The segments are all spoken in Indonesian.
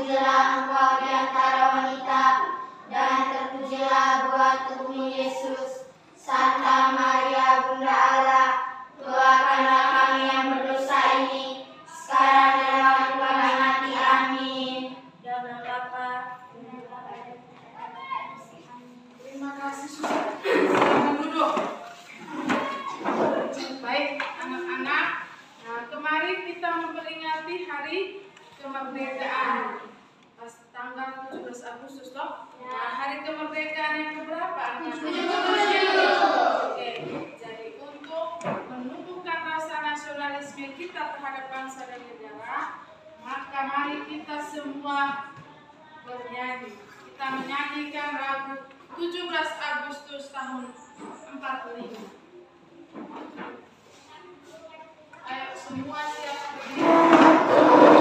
terpujilah engkau di antara wanita, dan terpujilah buah tubuhmu Yesus. Santa Maria, Bunda Allah, doakanlah kami yang berdosa ini, sekarang dan waktu kami mati. Amin. Jangan Bapa. Terima kasih sudah duduk. Baik anak-anak, nah kemarin kita memperingati hari kemerdekaan pas tanggal 17 Agustus loh. Nah, hari kemerdekaan yang keberapa? 77. Oke, jadi untuk menumbuhkan rasa nasionalisme kita terhadap bangsa dan negara, maka mari kita semua bernyanyi. Kita menyanyikan lagu 17 Agustus tahun 45. Ayo semua siap berdiri.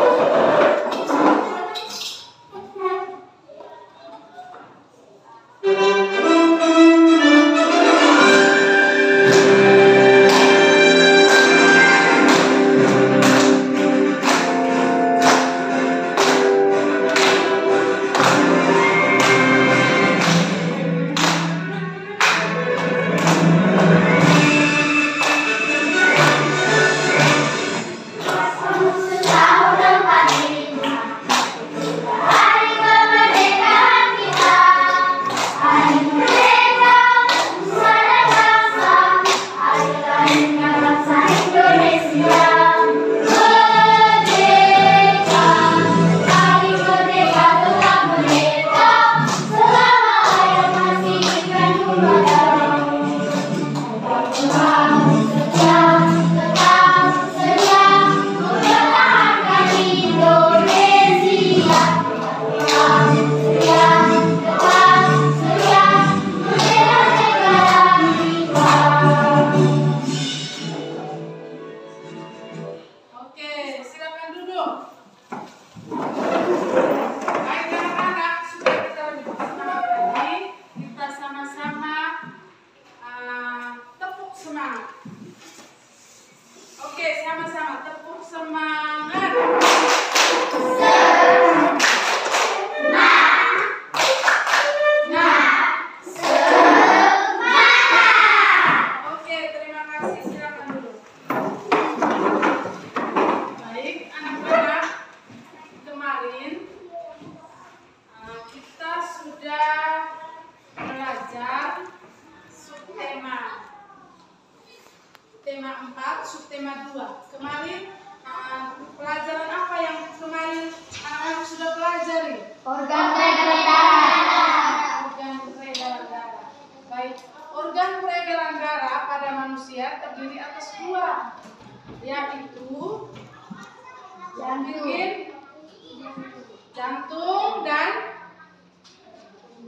Jantung dan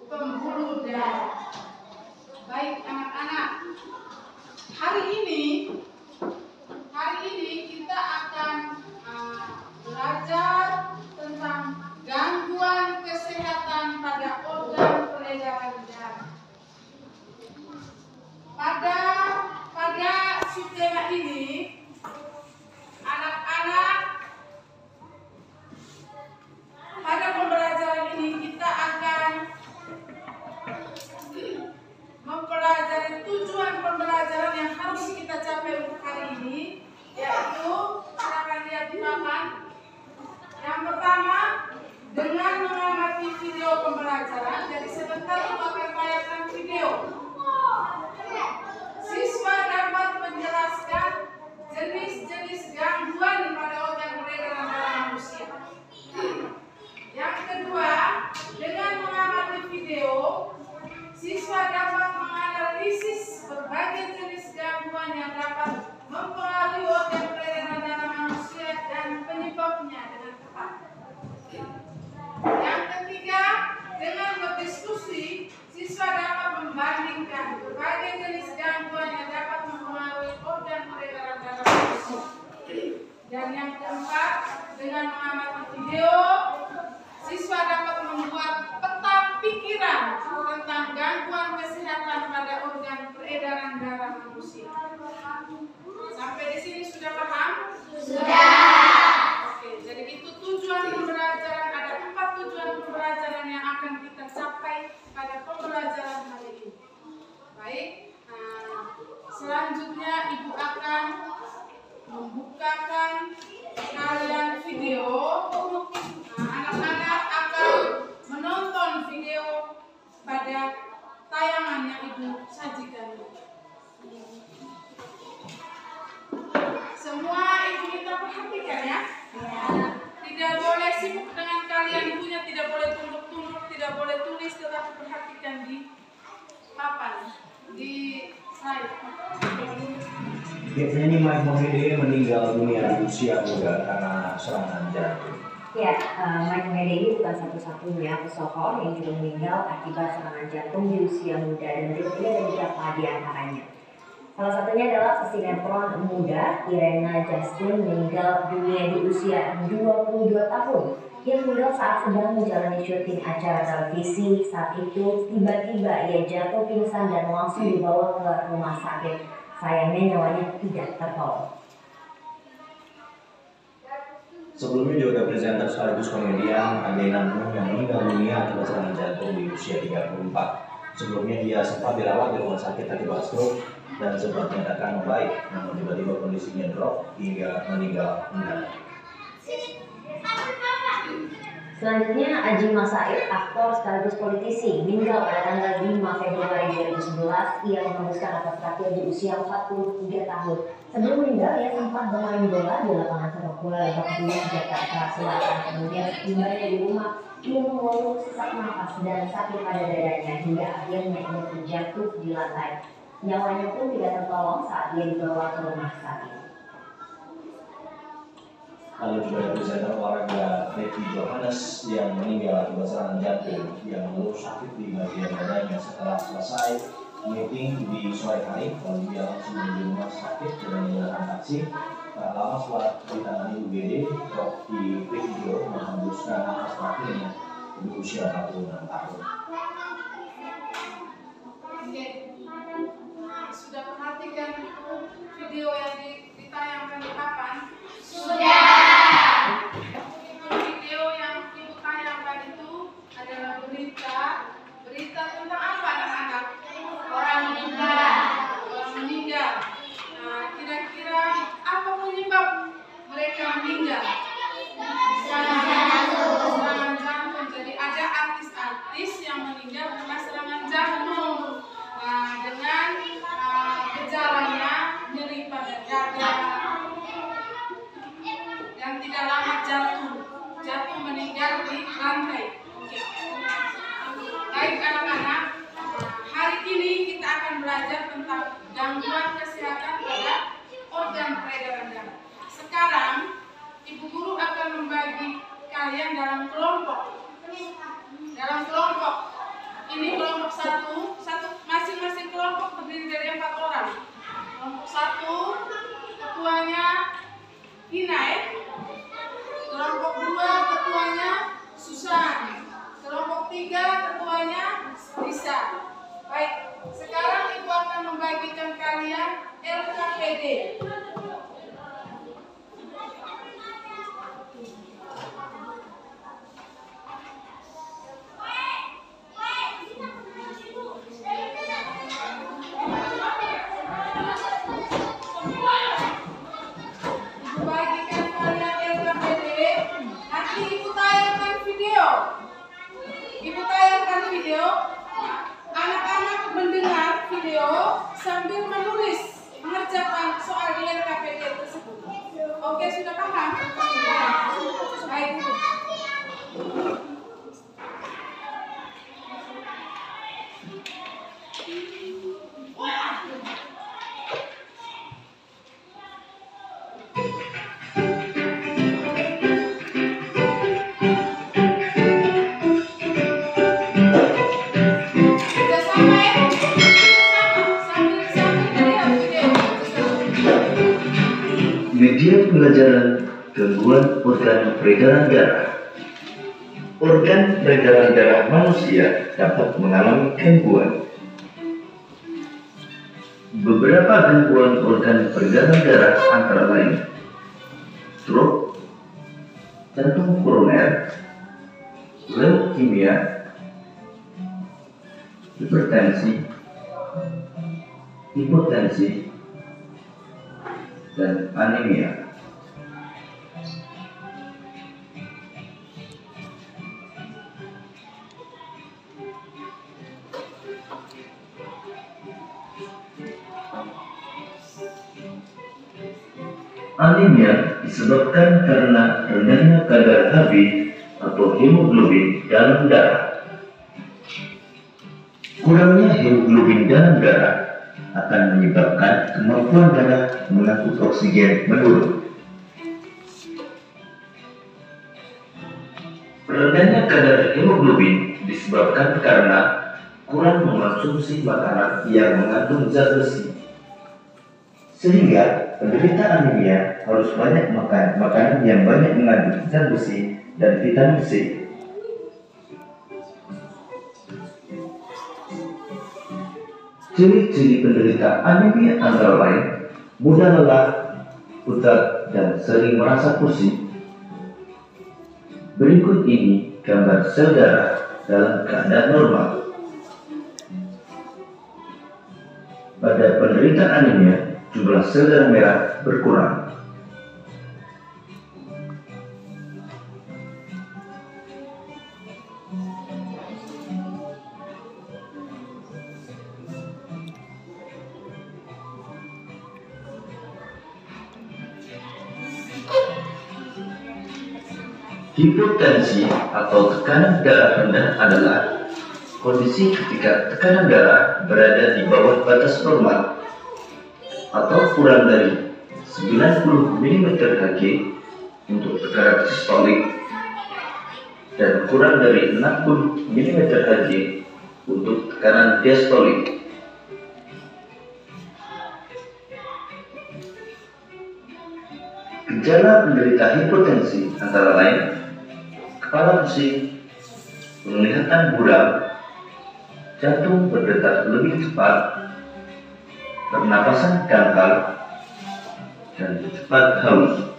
pembuluh darah. Baik anak-anak, hari ini kita akan belajar tentang gangguan kesehatan pada organ peredaran darah. Pada subtema ini, anak-anak, pada pembelajaran ini kita akan mempelajari tujuan pembelajaran yang harus kita capai untuk hari ini, yaitu silakan lihat di papan. Yang pertama, dengan mengamati video pembelajaran. Jadi sebentar kita akan bayarkan video. Siswa dapat menjelaskan jenis-jenis gangguan pada organ peredaran darah manusia. Yang kedua, dengan mengamati video, siswa dapat menganalisis berbagai jenis gangguan yang dapat mempengaruhi organ peredaran darah manusia dan penyebabnya dengan tepat. Yang ketiga, dengan berdiskusi, siswa dapat membandingkan berbagai jenis gangguan yang dapat mempengaruhi organ peredaran darah manusia. Dan yang Penyanyi Mike Mohede meninggal dunia di usia muda karena serangan jantung. Ya, Mike Mohede ini bukan satu-satunya pesohor yang juga meninggal akibat serangan jantung di usia muda, dan berikut ini ada beberapa di antaranya. Salah satunya adalah pesinetron muda Irena Justin meninggal dunia di usia 22 tahun. Ia meninggal saat sedang menjalani syuting acara televisi. Saat itu tiba-tiba ia jatuh pingsan dan langsung dibawa ke rumah sakit. Sayangnya nyawanya tidak tertolong. Sebelumnya juga ada presenter sekaligus komedian Adena Nuh yang meninggal dunia akibat serangan jantung di usia 34. Sebelumnya ia sempat dirawat di rumah sakit akibat stroke dan sempat dinyatakan membaik, namun tiba-tiba kondisinya drop hingga meninggal mendadak. Selanjutnya, Adjie Massaid, aktor sekaligus politisi, meninggal pada tanggal 5 Februari 2011. Ia menghabiskan nafas terakhir di usia 43 tahun. Sebelum meninggal, ia sempat bermain bola di lapangan sepak bola Lebak Bulus, Jakarta Selatan. Kemudian setibanya di rumah, ia mengeluh sesak nafas dan sakit pada dadanya hingga akhirnya ia terjatuh di lantai. Nyawanya pun tidak tertolong saat ia dibawa ke rumah sakit. Lalu juga ada presenter olahraga Ricky Johannes yang meninggal akibat serangan jantung. Ia mengeluh sakit di bagian dadanya setelah selesai meeting di sore hari. Lalu dia langsung menuju rumah sakit dengan menggunakan taksi. Tak lama setelah ditangani UGD, Rocky Ricky menghembuskan nafas terakhirnya di usia 46 tahun. Sudah perhatikan video yang ditayangkan di papan? Sudah. Video yang ibu tayangkan itu adalah berita tentang apa, anak-anak? Orang meninggal. Orang meninggal. Nah, kira-kira apa penyebab mereka meninggal? Serangan jantung. Serangan jantung. Jadi ada artis-artis yang meninggal karena serangan jantung. Nah, dengan gejalanya nyeri pada dada dan tidak lama jatuh meninggal di lantai. Oke. Baik anak-anak, hari ini kita akan belajar tentang gangguan kesehatan pada organ peredaran darah. Sekarang ibu guru akan membagi kalian dalam kelompok. Ini kelompok satu, masing-masing kelompok terdiri dari 4 orang. Kelompok 1 ketuanya Inaet. Kelompok 2 ketuanya Susan. Kelompok 3 ketuanya Lisa. Baik, sekarang ibu akan membagikan kalian LKPD. Anak-anak mendengar video sambil mengerjakan soal di LKPD tersebut. Oke, sudah paham? Baik. Media pelajaran gangguan organ peredaran darah. Organ peredaran darah manusia dapat mengalami gangguan. Beberapa gangguan organ peredaran darah antara lain stroke, jantung koroner, leukemia, hipertensi, dan anemia. Anemia disebabkan karena rendahnya kadar Hb atau hemoglobin dalam darah. Kurangnya hemoglobin dalam darah akan menyebabkan kemampuan darah mengangkut oksigen menurun. Rendahnya kadar hemoglobin disebabkan karena kurang mengonsumsi makanan yang mengandung zat besi, sehingga penderita anemia harus banyak makan makanan yang banyak mengandung zat besi dan vitamin C. Ciri-ciri penderita anemia antara lain mudah lelah, pucat, dan sering merasa pusing. Berikut ini gambar sel darah dalam keadaan normal. Pada penderita anemia, jumlah sel darah merah berkurang. Hipotensi atau tekanan darah rendah adalah kondisi ketika tekanan darah berada di bawah batas normal atau kurang dari 90 mmHg untuk tekanan sistolik dan kurang dari 60 mmHg untuk tekanan diastolik. Gejala penderita hipotensi antara lain kepala pusing, penglihatan buram, jantung berdetak lebih cepat, pernapasan dangkal, dan cepat haus.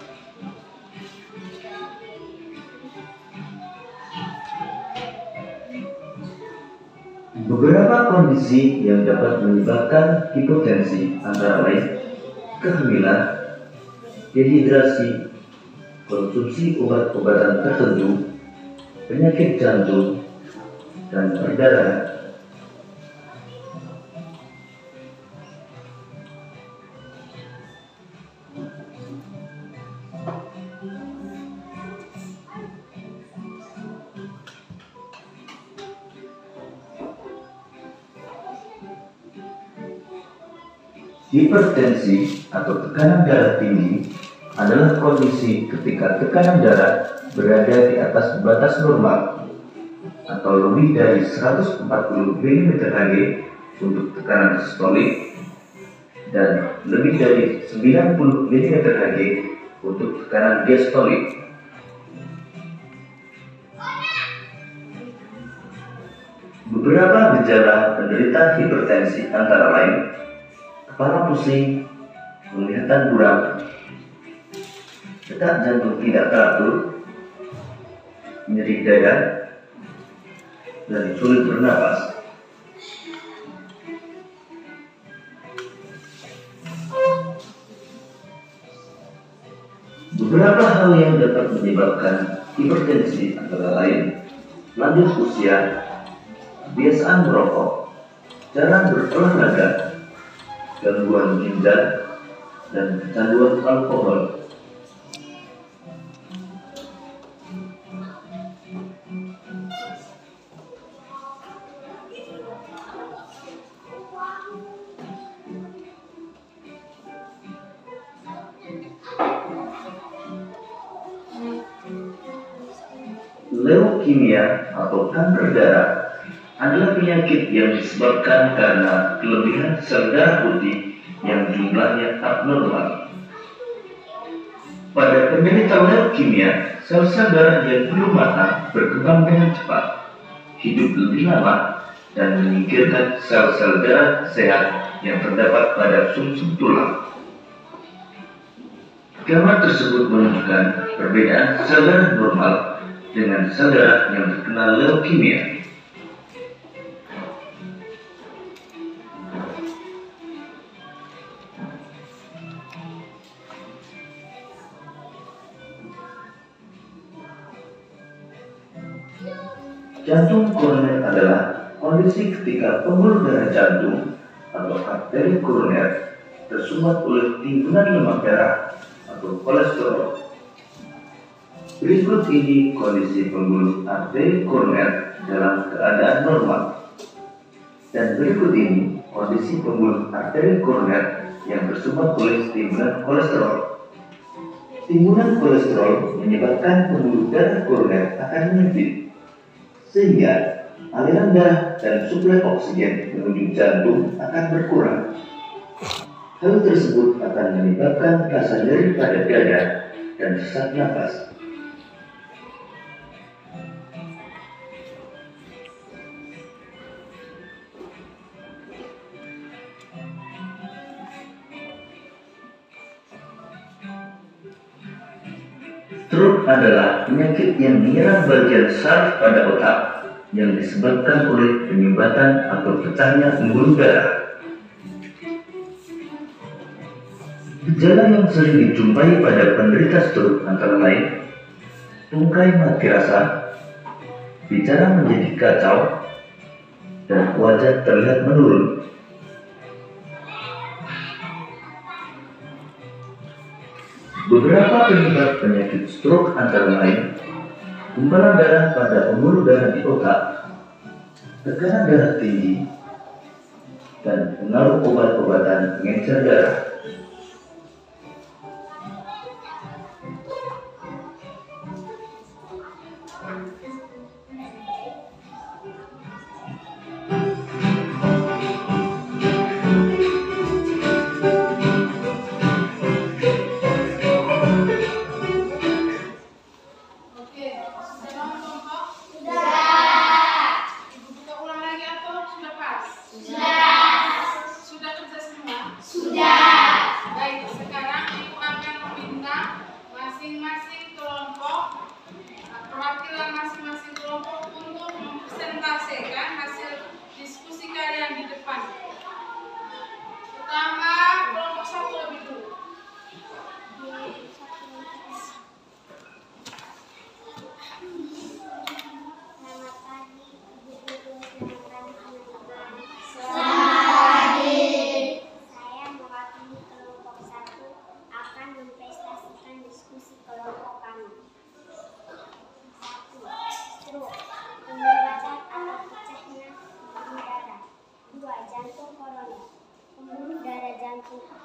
Beberapa kondisi yang dapat menyebabkan hipotensi antara lain kehamilan, dehidrasi, konsumsi obat-obatan tertentu, penyakit jantung, dan perdarahan. Hipertensi atau tekanan darah tinggi adalah kondisi ketika tekanan darah berada di atas batas normal atau lebih dari 140 mmHg untuk tekanan sistolik dan lebih dari 90 mmHg untuk tekanan diastolik. Beberapa gejala penderita hipertensi antara lain kepala pusing, penglihatan buram, detak jantung tidak teratur, nyeri dada, dan sulit bernapas. Beberapa hal yang dapat menyebabkan hipertensi antara lain lanjut usia, kebiasaan merokok, jarang berolahraga, gangguan ginjal, dan kecanduan alkohol. Leukemia atau kanker darah adalah penyakit yang disebabkan karena kelebihan sel darah putih yang jumlahnya abnormal. Pada penderita leukemia, sel-sel darah yang belum matang berkembang dengan cepat, hidup lebih lama, dan menyingkirkan sel-sel darah sehat yang terdapat pada sumsum tulang. Gambar tersebut menunjukkan perbedaan sel darah normal dengan sel darah yang terkena leukemia. Jantung koroner adalah kondisi ketika pembuluh darah jantung atau arteri koroner tersumbat oleh timbunan lemak darah atau kolesterol. Berikut ini kondisi pembuluh arteri koroner dalam keadaan normal, dan berikut ini kondisi pembuluh arteri koroner yang bersumber oleh timbunan kolesterol. Timbunan kolesterol menyebabkan pembuluh darah koroner akan menyempit, sehingga aliran darah dan suplai oksigen menuju jantung akan berkurang. Hal tersebut akan menyebabkan rasa nyeri pada dada dan sesak napas. Stroke adalah penyakit yang menyerang bagian saraf pada otak yang disebabkan oleh penyumbatan atau pecahnya pembuluh darah. Gejala yang sering dijumpai pada penderita stroke antara lain tungkai mati rasa, bicara menjadi kacau, dan wajah terlihat menurun. Beberapa penyebab penyakit stroke antara lain gumpalan darah pada pembuluh darah di otak, tekanan darah tinggi, dan pengaruh obat-obatan pengencer darah.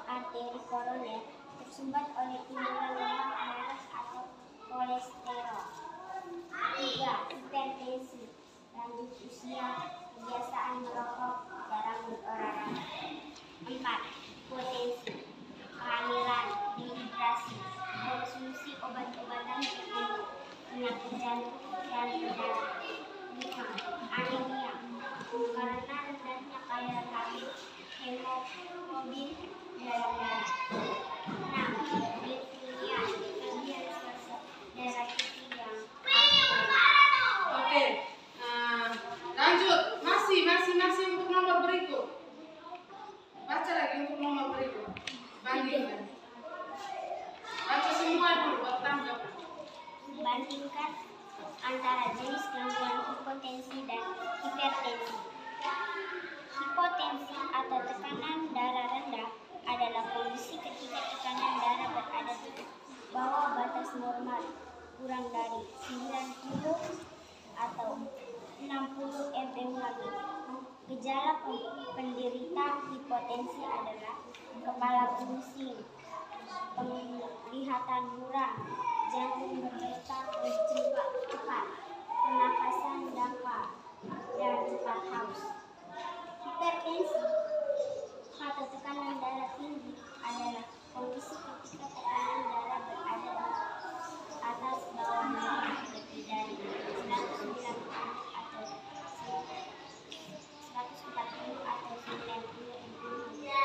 Arteri koroner tersumbat oleh timbunan lemak darah atau kolesterol. 3. Hipertensi, lanjut usia, kebiasaan merokok, jarang berolahraga. 4. Hipotensi, kehamilan, dehidrasi, konsumsi obat-obatan tertentu, penyakit jantung dan darah. 5. Anemia, karena rendahnya kadar hemoglobin dalam darah. 6. Leukemia, kelebihan sel darah putih yang aktif. Oke, lanjut. Masih untuk nomor berikut. Baca lagi untuk nomor berikut. Bandingkan. Baca semua dulu, baru tanggapan. Bandingkan antara jenis gangguan hipotensi dan hipertensi. Hipotensi atau tekanan darah rendah adalah kondisi ketika tekanan darah berada di bawah batas normal kurang dari 90 atau 60 mmHg. Gejala penderita hipotensi adalah kepala pusing, penglihatan buram, jantung berdetak cepat, pernapasan dangkal, dan cepat haus. Hipertensi atau tekanan darah tinggi adalah kondisi ketika tekanan darah berada di atas bawah normal lebih dari 190 atau 140 atau 90 mmHg.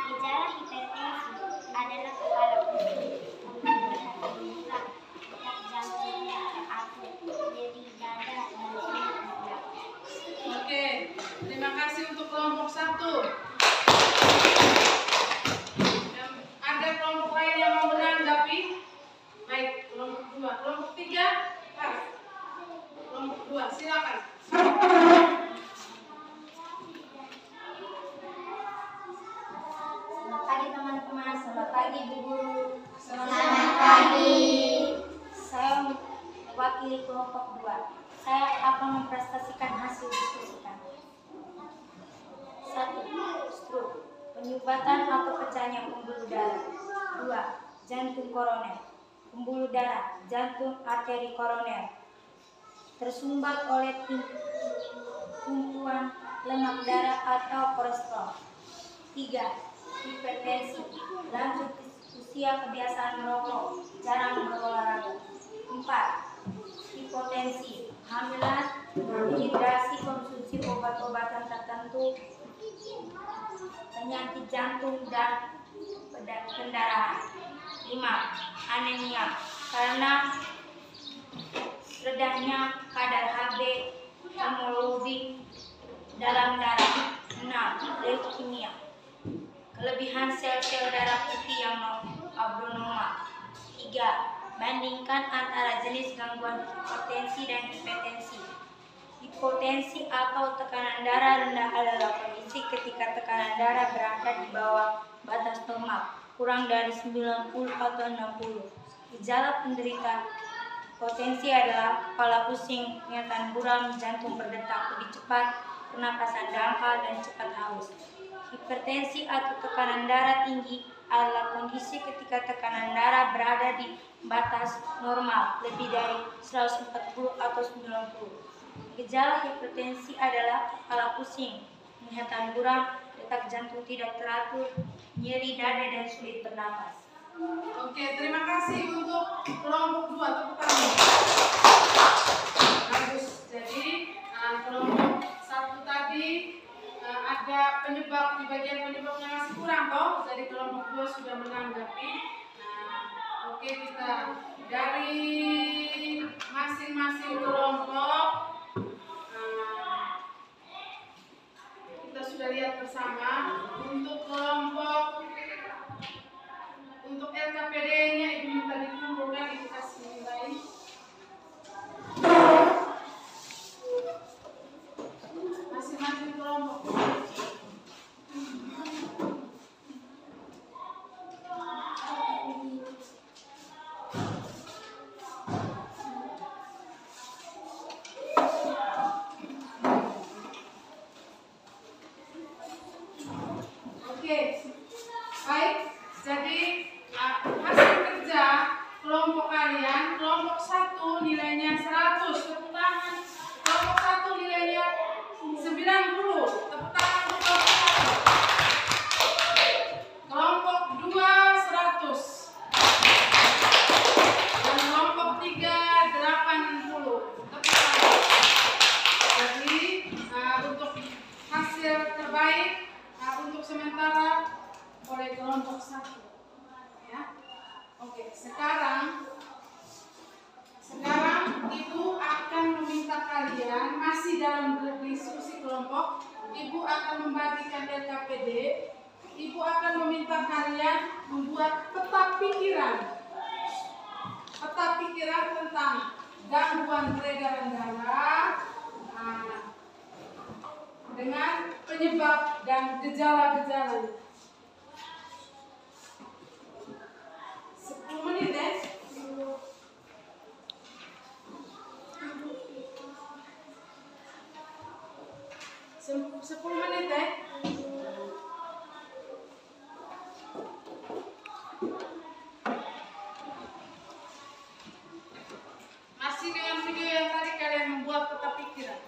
Gejala hipertensi adalah kepala pusing, penglihatan buram, detak jantung yang teratur, nyeri dada, dan sulit bergerak. Oke, terima kasih untuk kelompok 1. Ada kelompok lain yang mau menanggapi? Baik, kelompok 2. Kelompok 3, pas. Kelompok 2, silakan. Selamat pagi teman-teman, selamat pagi Bu Guru. Selamat pagi. Saya mewakili kelompok 2. Saya akan mempresentasikan hasil diskusi kami. 1. Stroke, penyumbatan atau pecahnya pembuluh darah. 2. Jantung koroner, pembuluh darah, jantung arteri koroner, tersumbat oleh tumpuan lemak darah atau kolesterol. 3. Hipertensi, lanjut usia, kebiasaan merokok, jarang berolahraga. 4. Hipotensi, hamilan, dehidrasi, konsumsi obat-obatan tertentu, penyakit jantung dan pendarahan. 5. Anemia, karena rendahnya kadar Hb hemoglobin dalam darah. 6. Leukemia, kelebihan sel-sel darah putih yang abnormal. 3. Bandingkan antara jenis gangguan hipotensi dan hipertensi. Hipotensi atau tekanan darah rendah adalah kondisi ketika tekanan darah berada di bawah batas normal, kurang dari 90 atau 60. Gejala penderita hipotensi adalah kepala pusing, ingatan buram, jantung berdetak lebih cepat, pernapasan dangkal, dan cepat haus. Hipertensi atau tekanan darah tinggi adalah kondisi ketika tekanan darah berada di batas normal lebih dari 140 atau 90. Gejala hipertensi adalah kepala pusing, ingatan buram, detak jantung tidak teratur, nyeri dada, dan sulit bernapas. Oke, terima kasih untuk kelompok 2, tepuk tangan. Bagus. Jadi kelompok 1 tadi ada penyebab, di bagian penyebabnya masih kurang toh. Jadi kelompok 2 sudah menanggapi. Oke, kita dari masing-masing kelompok kita sudah lihat bersama. Untuk LKPD-nya Ibu minta dikumpulkan, Ibu kasih nilai. Masing-masing kelompok. Oke, baik. Jadi hasil kerja kelompok kalian, kelompok 1 nilainya 100, tepuk tangan. Kelompok 1 nilainya 90, tepuk tangan untuk kelompok 1. Kelompok 2 100. Dan kelompok 3 80, tepuk tangan. Jadi untuk hasil terbaik untuk sementara oleh kelompok 1. Ya. Oke, sekarang Ibu akan meminta kalian, masih dalam diskusi kelompok, Ibu akan membagikan LKPD. Ibu akan meminta kalian membuat peta pikiran tentang gangguan peredaran darah dengan penyebab dan gejala-gejalanya. 10 menit ya. 10 menit ya. Masih dengan video yang tadi kalian membuat peta pikiran.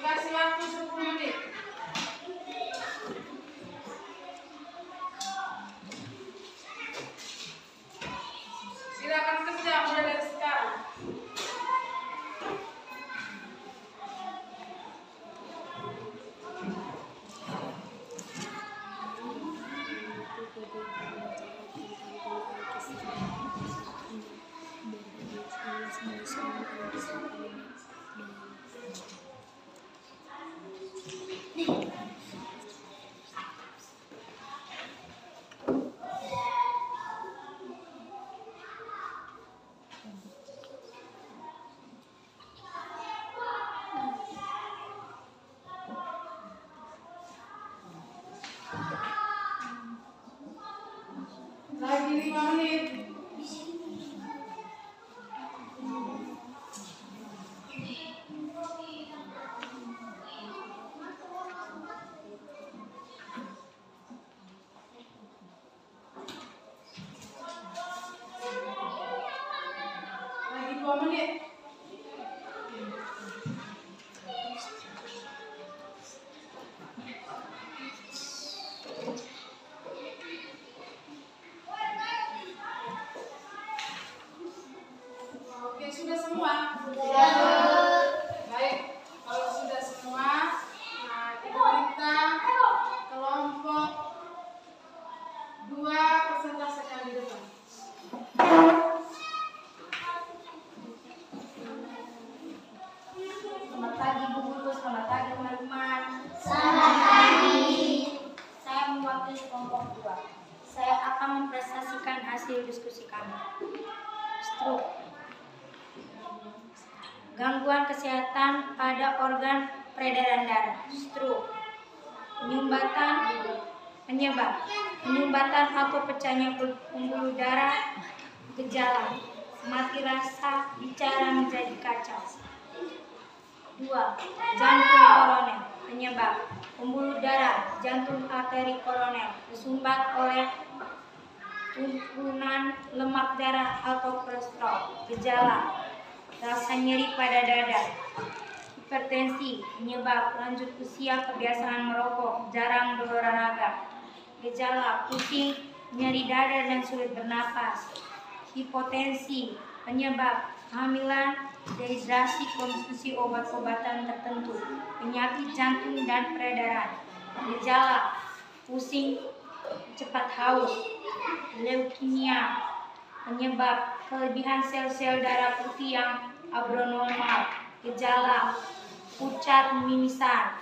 Kasih waktu 10 menit. Silakan kerja mulai dari sekarang. 2 menit. Oke, sudah semua? Baik, kalau sudah semua, nah kita kelompok 2 presentasikan di depan. Selamat pagi Bu Guru, selamat pagi teman-teman. Selamat pagi. Saya mewakili kelompok 2. Saya akan mempresentasikan hasil diskusi kami. Stroke. Gangguan kesehatan pada organ peredaran darah. Stroke. Penyumbatan atau pecahnya pembuluh darah. Gejala: mati rasa, bicara menjadi kacau. 2. Jantung koroner. Penyebab: pembuluh darah jantung arteri koroner tersumbat oleh tumpukan lemak darah atau kolesterol. Gejala: rasa nyeri pada dada. Hipertensi. Penyebab: lanjut usia, kebiasaan merokok, jarang berolahraga. Gejala: pusing, nyeri dada dan sulit bernapas. Hipotensi. Penyebab: kehamilan, dehidrasi, konsumsi obat-obatan tertentu, penyakit jantung dan peredaran. Gejala: pusing, cepat haus. Leukemia. Penyebab: kelebihan sel-sel darah putih yang abnormal. Gejala: pucat, mimisan.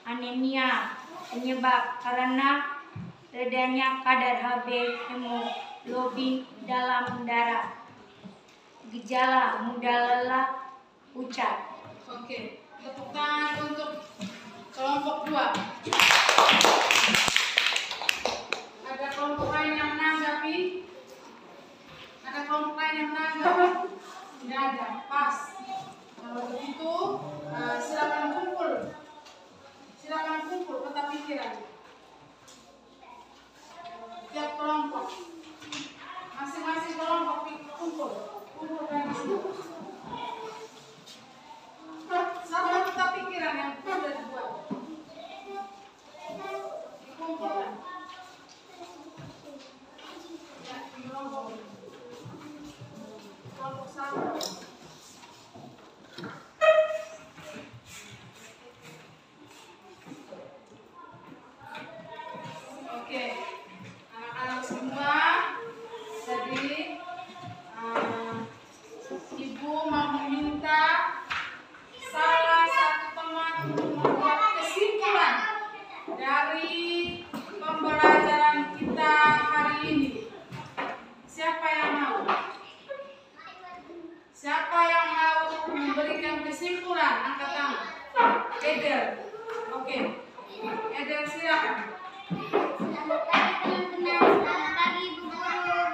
Anemia. Penyebab: karena redanya kadar Hb hemoglobin dalam darah. Gejala: mudah lelah, pucat. Oke, tepuk tangan untuk kelompok 2. Ada kelompok lain yang menanggapi? Ada kelompok lain yang menanggapi? Tidak ada, pas. Kalau begitu, silakan kumpul. Silakan kumpul peta pikiran. Tiap kelompok, masing-masing kelompok kumpul. Kumpulkan di sini. Satu peta pikiran yang sudah dibuat. Dikumpulkan. Ya, kelompok. Kelompok 1. Oke, anak-anak semua, jadi Ibu mau meminta salah satu teman untuk membuat kesimpulan dari pembelajaran kita hari ini. Siapa yang mau? Siapa yang mau memberikan kesimpulan? Angkat tangan. Edel. Oke. Edel, silakan. Selamat pagi teman-teman. Selamat pagi Bu Guru.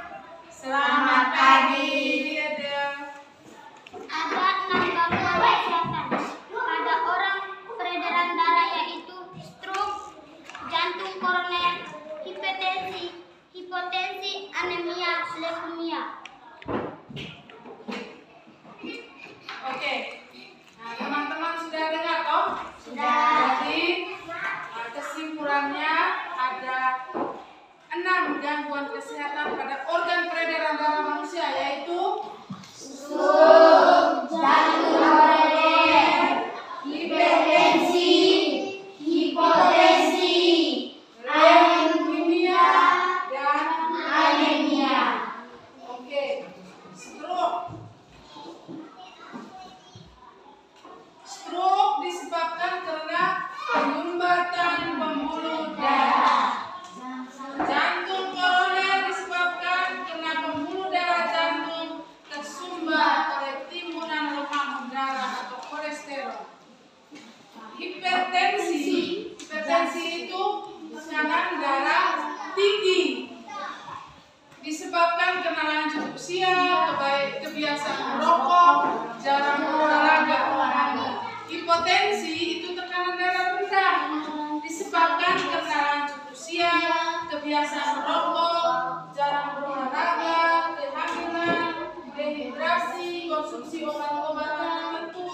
Selamat pagi, Edel. Ada 6 gangguan kesehatan pada orang peredaran darah, yaitu stroke, jantung koroner, hipotensi, anemia, leukemia. Oke. Nah, teman-teman sudah dengar toh? Sudah. Jadi kesimpulannya ada 6 gangguan kesehatan pada organ peredaran darah manusia, yaitu Jantung koroner, hipertensi, hipotensi, leukemia dan anemia. oke, stroke. Stroke disebabkan karena penyumbatan pembuluh darah. Jantung koroner disebabkan karena pembuluh darah jantung tersumbat oleh timbunan lemak darah atau kolesterol. Nah, hipertensi itu tekanan darah tinggi, disebabkan karena lanjut usia, kebiasaan merokok, jarang berolahraga. Hipotensi itu tekanan darah rendah, disebabkan karena lanjut usia, kebiasaan merokok, jarang berolahraga, kehamilan, dehidrasi, konsumsi mengkonsumsi obat-obatan tertentu,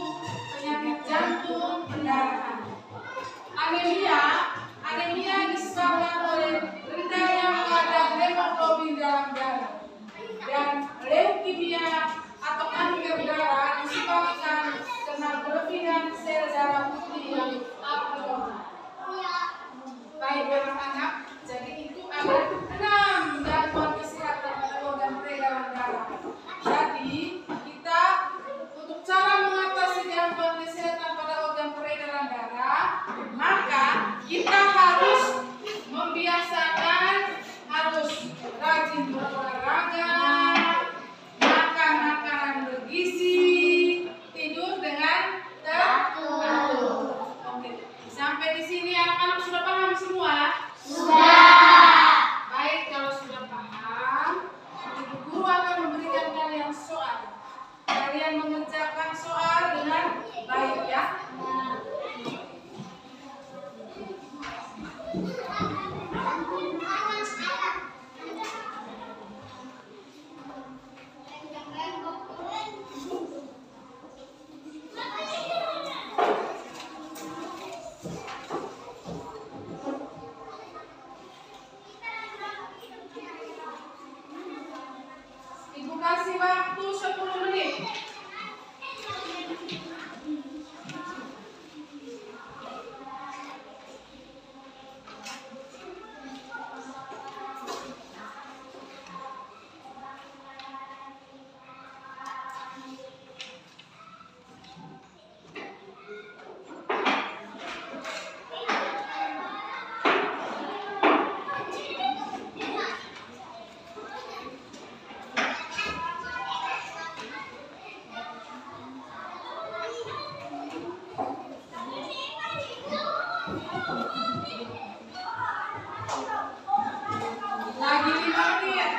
penyakit jantung, pendarahan. Anemia disebabkan oleh rendahnya kadar hemoglobin dalam darah. Dan leukemia atau kanker darah disebabkan karena berlebihan sel darah putih yang abnormal. Baik anak-anak, jadi itu ada 6 gangguan kesehatan pada organ peredaran darah. Jadi kita untuk cara mengatasi gangguan kesehatan pada organ peredaran darah, maka kita harus membiasakan, harus rajin berolahraga, makan makanan bergizi, tidur dengan teratur. Oke, sampai di sini anak-anak sudah paham semua? Baik, kalau sudah paham, ibu guru akan memberikan kalian soal. Kalian mengerjakan soal dengan baik ya. Ibu kasih waktu 10 menit. Lagi 5 menit.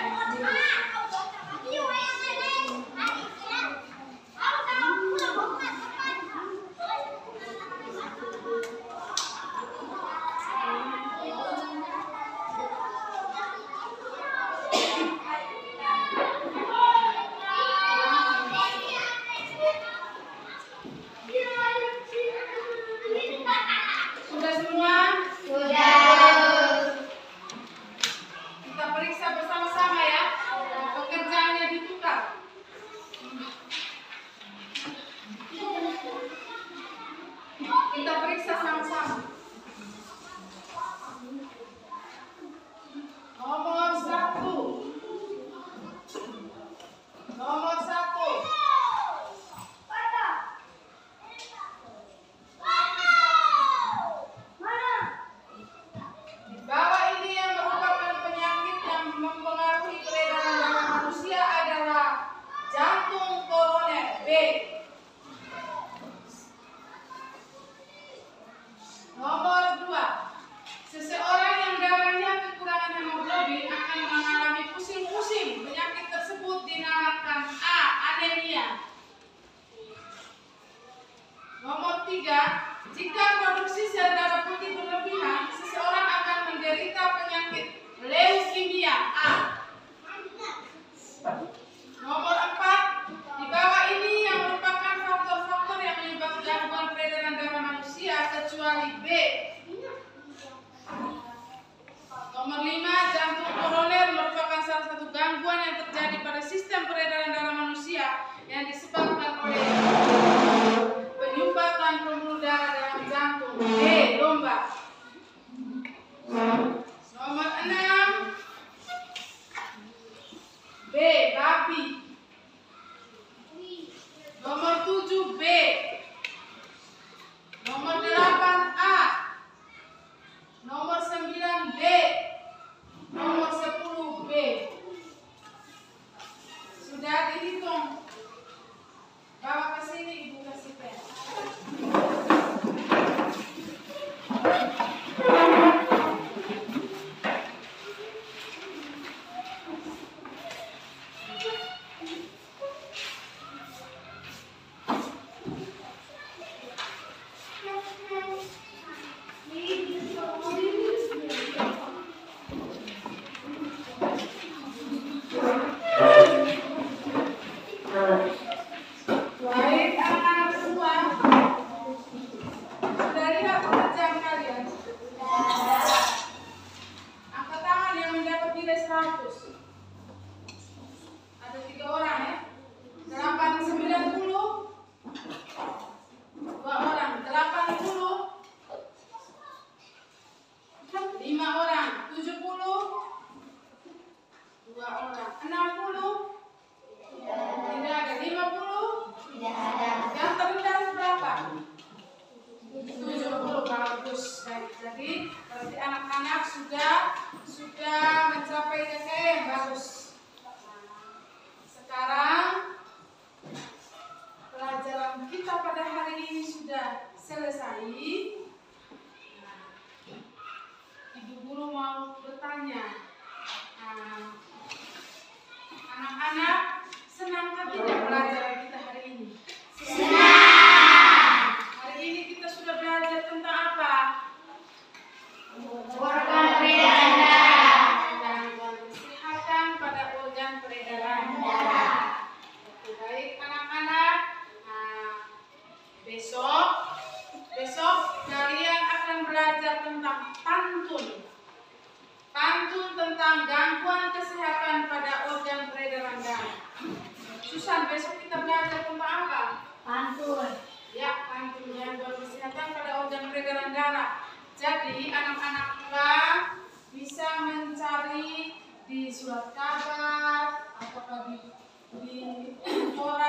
Sudah semua? Kita periksa bersama-sama ya. Pekerjaannya ditukar. Kita periksa sama-sama. Nomor 1. Nomor 1. Di bawah ini yang merupakan penyakit yang mempengaruhi peredaran darah manusia adalah jantung koroner B. Nomor 2. Seseorang yang darahnya kekurangan hemoglobin akan mengalami pusing-pusing. Penyakit tersebut dinamakan A. Anemia. Nomor 3. Jika produksi sel darah putih berlebihan, seseorang akan menderita penyakit leukemia A. Nomor 4. Di bawah ini yang merupakan faktor-faktor yang menyebabkan gangguan peredaran darah manusia kecuali B. Nomor 5. Jantung koroner merupakan salah satu gangguan yang terjadi pada sistem peredaran darah manusia yang disebabkan oleh penyumbatan pembuluh darah dalam jantung. B. pada hari ini sudah selesai. Ibu guru mau bertanya, anak-anak senangkah tidak pelajaran kita hari ini? Senang. Hari ini kita sudah belajar tentang apa? Organ peredaran darah. Gangguan kesehatan pada organ peredaran darah. Oke, baik anak-anak. Besok kalian akan belajar tentang pantun. Pantun tentang gangguan kesehatan pada organ peredaran darah. Susan, besok kita belajar tentang apa? Pantun. Ya, pantun gangguan kesehatan pada organ peredaran darah. Jadi anak-anak bisa mencari di surat kabar atau di koran